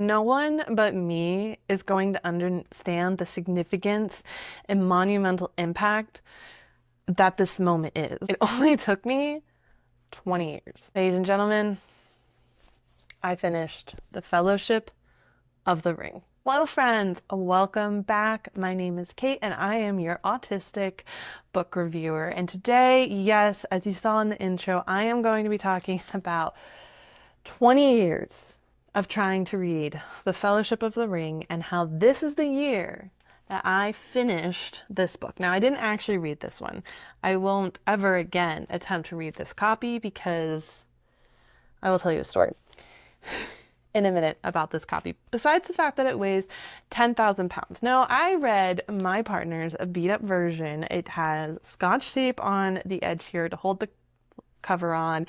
No one but me is going to understand the significance and monumental impact that this moment is. It only took me 20 years. Ladies and gentlemen, I finished The Fellowship of the Ring. Hello, friends. Welcome back. My name is Kate, and I am your autistic book reviewer. And today, yes, as you saw in the intro, I am going to be talking about 20 years of trying to read The Fellowship of the Ring and how this is the year that I finished this book. Now, I didn't actually read this one. I won't ever again attempt to read this copy because I will tell you a story in a minute about this copy, besides the fact that it weighs 10,000 pounds. Now, I read my partner's beat up version. It has scotch tape on the edge here to hold the cover on.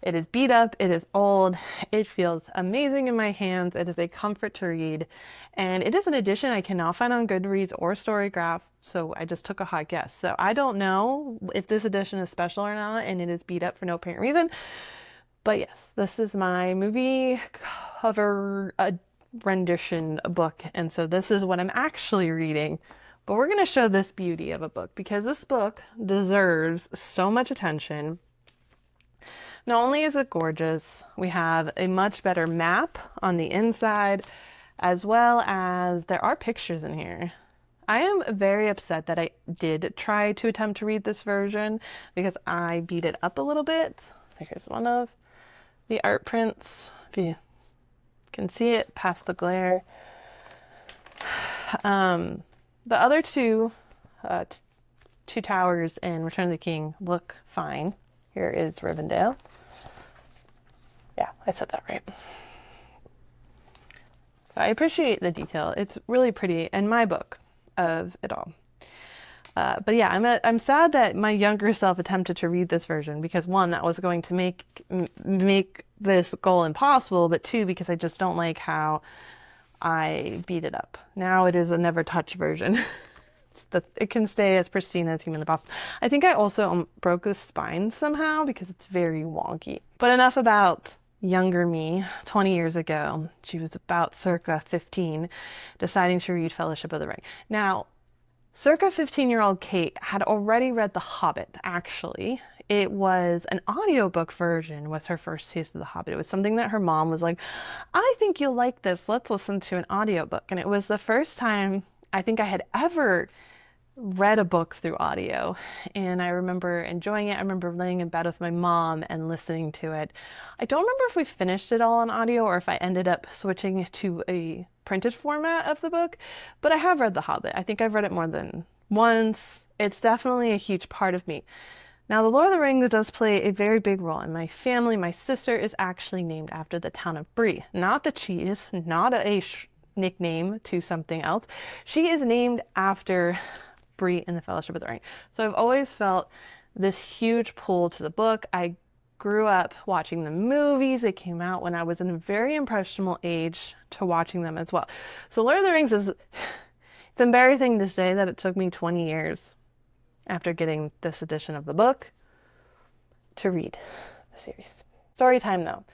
It is beat up, it is old, it feels amazing in my hands, it is a comfort to read, and it is an edition I cannot find on Goodreads or Storygraph, so I just took a hot guess. So I don't know if this edition is special or not, and it is beat up for no apparent reason. But yes, this is my movie cover rendition book, and so this is what I'm actually reading. But we're going to show this beauty of a book because this book deserves so much attention. Not only is it gorgeous, we have a much better map on the inside, as well as there are pictures in here. I am very upset that I did try to attempt to read this version because I beat it up a little bit. Here's one of the art prints, if you can see it past the glare. The other two towers in Return of the King look fine. Here is Rivendell. Yeah, I said that right. So I appreciate the detail. It's really pretty in my book of it all. But yeah, I'm sad that my younger self attempted to read this version because one, that was going to make this goal impossible, but two, because I just don't like how I beat it up. Now it is a never touch version. It can stay as pristine as humanly possible. I think I also broke the spine somehow because it's very wonky. But enough about younger me 20 years ago. She was about circa 15, deciding to read Fellowship of the Ring. Now, circa 15-year-old Kate had already read The Hobbit, actually. It was an audiobook version was her first taste of The Hobbit. It was something that her mom was like, I think you'll like this. Let's listen to an audiobook. And it was the first time I think I had ever read a book through audio, and I remember enjoying it. I remember laying in bed with my mom and listening to it. I don't remember if we finished it all on audio or if I ended up switching to a printed format of the book, but I have read The Hobbit. I think I've read it more than once. It's definitely a huge part of me. Now, The Lord of the Rings does play a very big role in my family. My sister is actually named after the town of Bree, not the cheese, not a nickname to something else. She is named after Bree in the Fellowship of the Ring. So I've always felt this huge pull to the book. I grew up watching the movies. They came out when I was in a very impressionable age to watching them as well. So Lord of the Rings it's embarrassing to say that it took me 20 years after getting this edition of the book to read the series. Story time though.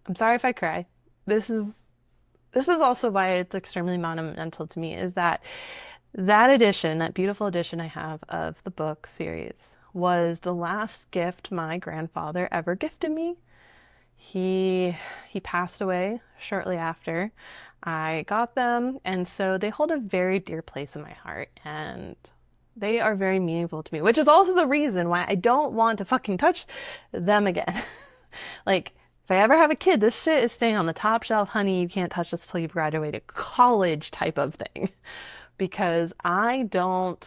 I'm sorry if I cry. This is also why it's extremely monumental to me, is that edition, that beautiful edition I have of the book series, was the last gift my grandfather ever gifted me. He passed away shortly after I got them, and so they hold a very dear place in my heart, and they are very meaningful to me, which is also the reason why I don't want to fucking touch them again. Like, if I ever have a kid, this shit is staying on the top shelf, honey. You can't touch this till you've graduated college type of thing. Because I don't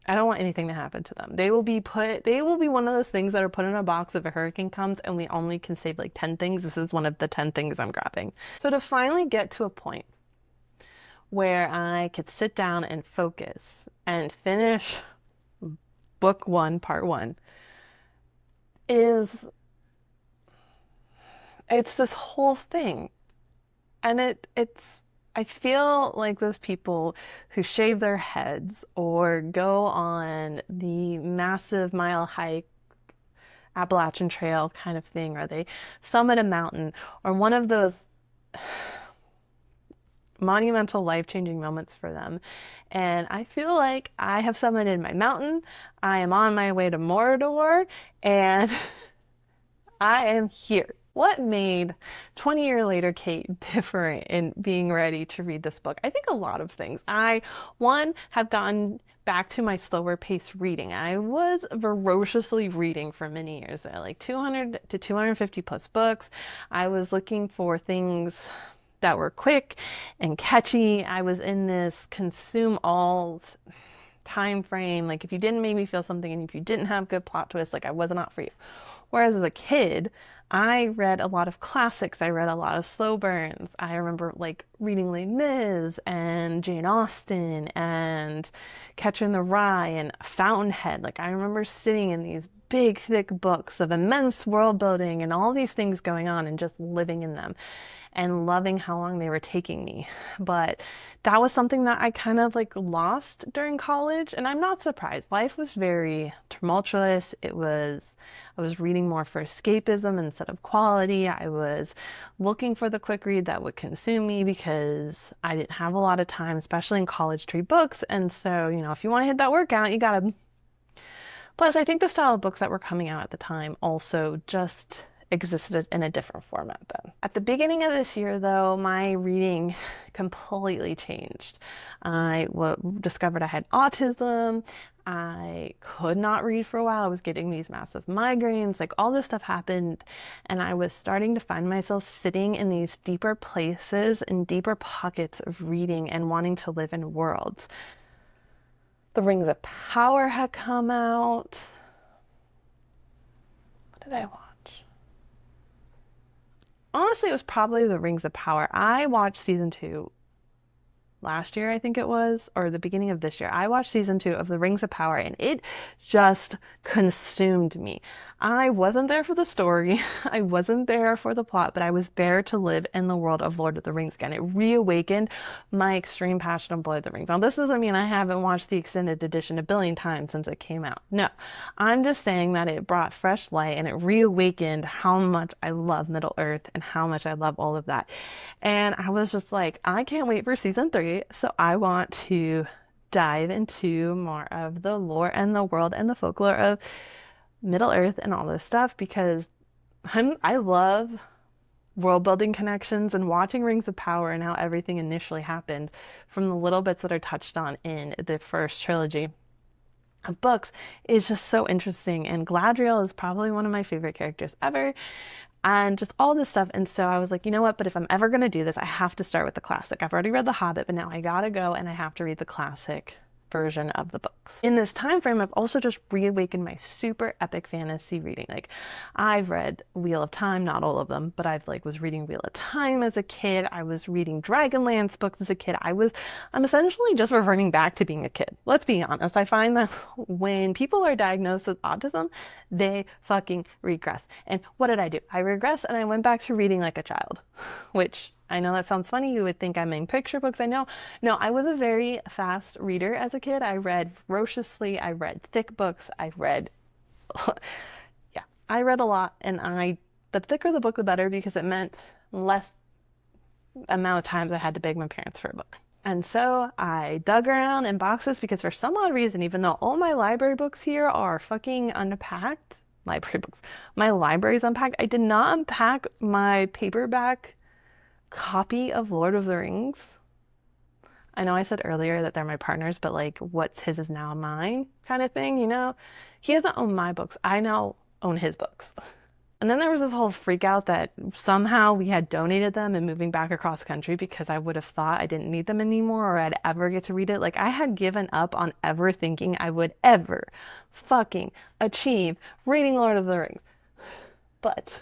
want anything to happen to them. They will be one of those things that are put in a box if a hurricane comes and we only can save like 10 things. This is one of the 10 things I'm grabbing. So to finally get to a point where I could sit down and focus and finish book one, part one, it's this whole thing. And it's I feel like those people who shave their heads or go on the massive mile hike Appalachian Trail kind of thing, or they summit a mountain, or one of those monumental, life-changing moments for them. And I feel like I have summited my mountain. I am on my way to Mordor, and I am here. What made 20-year later Kate different in being ready to read this book? I think a lot of things. One, have gotten back to my slower pace reading. I was voraciously reading for many years, like 200 to 250 plus books. I was looking for things that were quick and catchy. I was in this consume all time frame. Like if you didn't make me feel something and if you didn't have good plot twists, like I was not for you. Whereas as a kid, I read a lot of classics. I read a lot of slow burns. I remember like reading Les Mis and Jane Austen and Catcher in the Rye and Fountainhead. Like I remember sitting in these big, thick books of immense world building and all these things going on and just living in them and loving how long they were taking me. But that was something that I kind of like lost during college, and I'm not surprised. Life was very tumultuous. I was reading more for escapism instead of quality. I was looking for the quick read that would consume me because I didn't have a lot of time, especially in college to read books. And so, if you want to hit that workout, you gotta. Plus, I think the style of books that were coming out at the time also just existed in a different format then. At the beginning of this year, though, my reading completely changed. I discovered I had autism. I could not read for a while. I was getting these massive migraines. Like all this stuff happened, and I was starting to find myself sitting in these deeper places and deeper pockets of reading and wanting to live in worlds. The Rings of Power had come out. What did I watch? Honestly, it was probably The Rings of Power. I watched season 2 last year, I think it was, or the beginning of this year. I watched season 2 of The Rings of Power, and it just consumed me. I wasn't there for the story. I wasn't there for the plot, but I was there to live in the world of Lord of the Rings again. It reawakened my extreme passion of Lord of the Rings. Now, this doesn't mean I haven't watched the extended edition a billion times since it came out. No, I'm just saying that it brought fresh light and it reawakened how much I love Middle Earth and how much I love all of that. And I was just like, I can't wait for season 3. So I want to dive into more of the lore and the world and the folklore of Middle Earth and all this stuff because I love world building connections and watching Rings of Power and how everything initially happened from the little bits that are touched on in the first trilogy of books is just so interesting. And Galadriel is probably one of my favorite characters ever. And just all this stuff. And so I was like, you know what? But if I'm ever going to do this, I have to start with the classic. I've already read The Hobbit, but now I gotta go and I have to read the classic version of the books. In this time frame, I've also just reawakened my super epic fantasy reading. Like I've read Wheel of Time, not all of them, but was reading Wheel of Time as a kid. I was reading Dragonlance books as a kid. I'm essentially just reverting back to being a kid. Let's be honest. I find that when people are diagnosed with autism, they fucking regress. And what did I do? I regressed and I went back to reading like a child, which I know that sounds funny. You would think I'm in picture books. I know. No, I was a very fast reader as a kid. I read ferociously. I read thick books. I read a lot. And the thicker the book, the better because it meant less amount of times I had to beg my parents for a book. And so I dug around in boxes because for some odd reason, even though all my library books here are fucking unpacked, my library's unpacked, I did not unpack my paperback copy of Lord of the Rings. I know I said earlier that they're my partners, but like what's his is now mine kind of thing, He doesn't own my books. I now own his books. And then there was this whole freak out that somehow we had donated them and moving back across country because I would have thought I didn't need them anymore or I'd ever get to read it. Like I had given up on ever thinking I would ever fucking achieve reading Lord of the Rings. But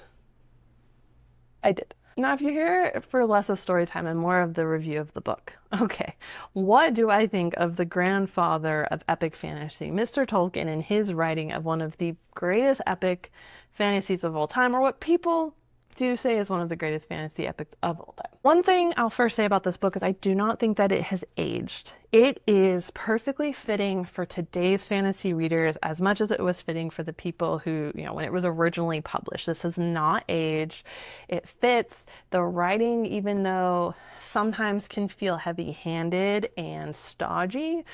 I did. Now, if you're here for less of story time and more of the review of the book, okay, what do I think of the grandfather of epic fantasy, Mr. Tolkien, and his writing of one of the greatest epic fantasies of all time, or what people do say is one of the greatest fantasy epics of all time. One thing I'll first say about this book is I do not think that it has aged. It is perfectly fitting for today's fantasy readers as much as it was fitting for the people who, when it was originally published. This has not aged. It fits. The writing, even though sometimes can feel heavy-handed and stodgy,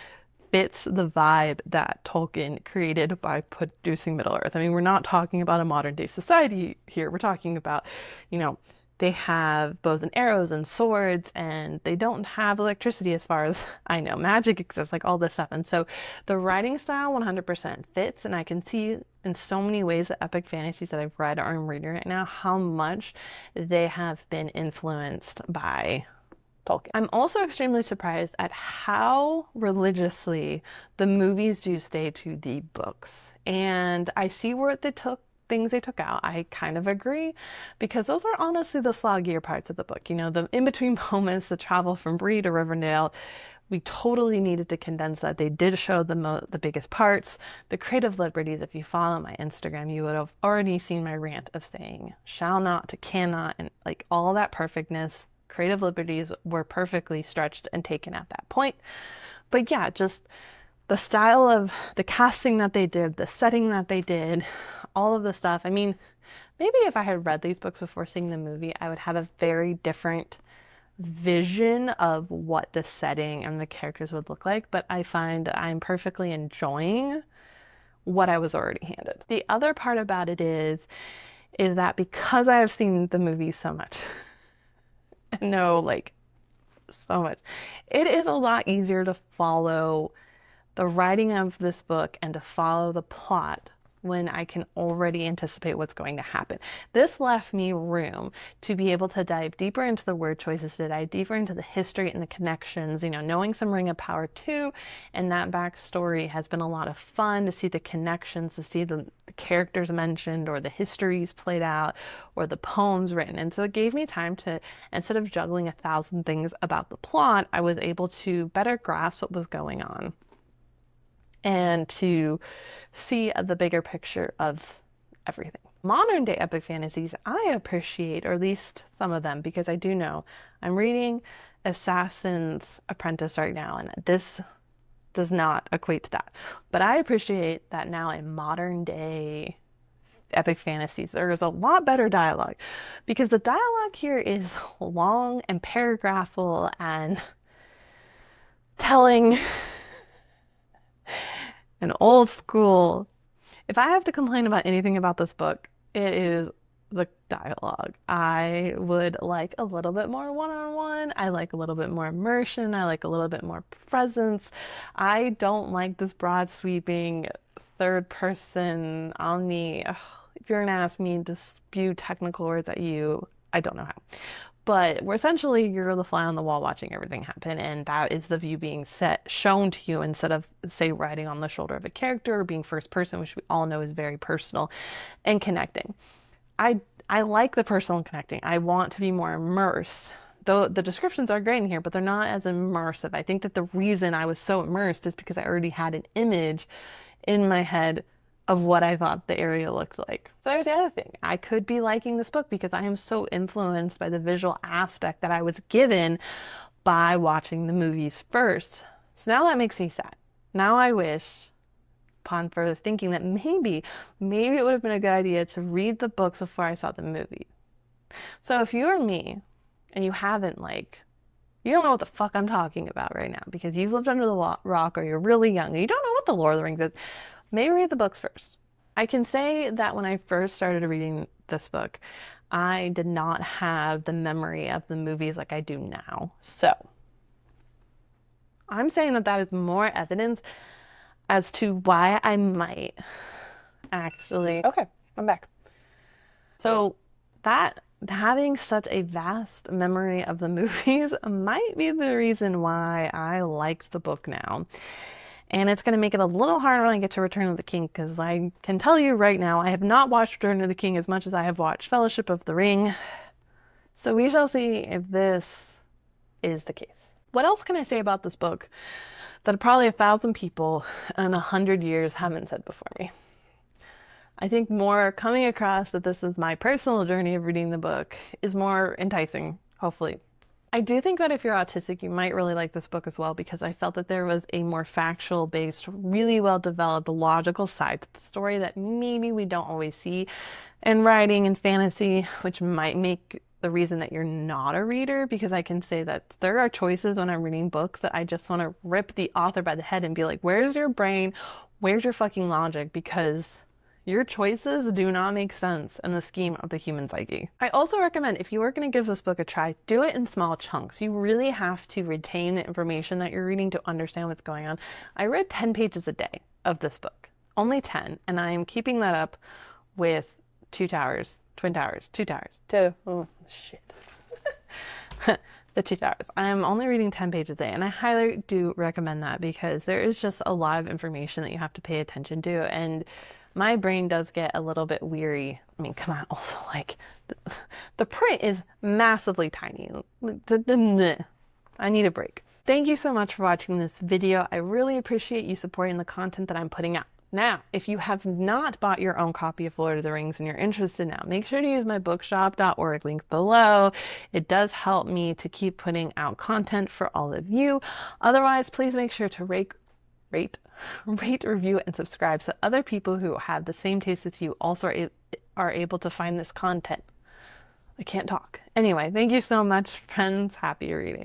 fits the vibe that Tolkien created by producing Middle-earth. I mean, we're not talking about a modern day society here. We're talking about, they have bows and arrows and swords, and they don't have electricity as far as I know. Magic exists, like all this stuff. And so the writing style 100% fits, and I can see in so many ways the epic fantasies that I've read or I'm reading right now, how much they have been influenced by Tolkien. I'm also extremely surprised at how religiously the movies do stay to the books. And I see where things they took out. I kind of agree, because those are honestly the sloggier parts of the book. The in-between moments, the travel from Bree to Rivendell, we totally needed to condense that. They did show the biggest parts. The creative liberties, if you follow my Instagram, you would have already seen my rant of saying shall not to cannot, and like all that perfectness. Creative liberties were perfectly stretched and taken at that point. But yeah, just the style of the casting that they did, the setting that they did, all of the stuff. I mean, maybe if I had read these books before seeing the movie, I would have a very different vision of what the setting and the characters would look like. But I find I'm perfectly enjoying what I was already handed. The other part about it is that because I have seen the movie so much, no, like so much, it is a lot easier to follow the writing of this book and to follow the plot when I can already anticipate what's going to happen. This left me room to be able to dive deeper into the word choices, to dive deeper into the history and the connections. Knowing some Ring of Power too, and that backstory has been a lot of fun to see the connections, to see the characters mentioned, or the histories played out, or the poems written. And so it gave me time to, instead of juggling 1,000 things about the plot, I was able to better grasp what was going on and to see the bigger picture of everything. Modern day epic fantasies, I appreciate, or at least some of them, because I do know I'm reading Assassin's Apprentice right now, and this does not equate to that. But I appreciate that now in modern day epic fantasies, there's a lot better dialogue, because the dialogue here is long and paragraphal and telling an old school. If I have to complain about anything about this book, it is the dialogue. I would like a little bit more one-on-one. I like a little bit more immersion. I like a little bit more presence. I don't like this broad sweeping third person omni. Ugh, if you're gonna ask me to spew technical words at you, I don't know how. But essentially, you're the fly on the wall watching everything happen, and that is the view being shown to you, instead of, say, riding on the shoulder of a character or being first person, which we all know is very personal and connecting. I like the personal and connecting. I want to be more immersed. Though the descriptions are great in here, but they're not as immersive. I think that the reason I was so immersed is because I already had an image in my head of what I thought the area looked like. So there's the other thing. I could be liking this book because I am so influenced by the visual aspect that I was given by watching the movies first. So now that makes me sad. Now I wish, upon further thinking, that maybe it would have been a good idea to read the books before I saw the movie. So if you're me and you haven't, you don't know what the fuck I'm talking about right now because you've lived under the rock, or you're really young and you don't know what the Lord of the Rings is, maybe read the books first. I can say that when I first started reading this book, I did not have the memory of the movies like I do now. So I'm saying that is more evidence as to why I might actually... Okay, I'm back. So that having such a vast memory of the movies might be the reason why I liked the book now. And it's going to make it a little harder when I get to Return of the King, because I can tell you right now, I have not watched Return of the King as much as I have watched Fellowship of the Ring. So we shall see if this is the case. What else can I say about this book that probably 1,000 people in 100 years haven't said before me? I think more coming across that this is my personal journey of reading the book is more enticing, hopefully. I do think that if you're autistic, you might really like this book as well because I felt that there was a more factual based, really well developed, logical side to the story that maybe we don't always see in writing and fantasy, which might make the reason that you're not a reader, because I can say that there are choices when I'm reading books that I just want to rip the author by the head and be like, where's your brain? Where's your fucking logic? Because your choices do not make sense in the scheme of the human psyche. I also recommend if you are going to give this book a try, do it in small chunks. You really have to retain the information that you're reading to understand what's going on. I read 10 pages a day of this book, only 10, and I am keeping that up with Two Towers, Twin Towers, Two Towers, oh shit. The Two Towers. I'm only reading 10 pages a day, and I highly do recommend that because there is just a lot of information that you have to pay attention to, and my brain does get a little bit weary. I mean, come on, also, like, the print is massively tiny. I need a break. Thank you so much for watching this video. I really appreciate you supporting the content that I'm putting out. Now, if you have not bought your own copy of Lord of the Rings and you're interested now, make sure to use my bookshop.org link below. It does help me to keep putting out content for all of you. Otherwise, please make sure to rate, review, and subscribe so other people who have the same taste as you also are able to find this content. I can't talk. Anyway, thank you so much, friends. Happy reading.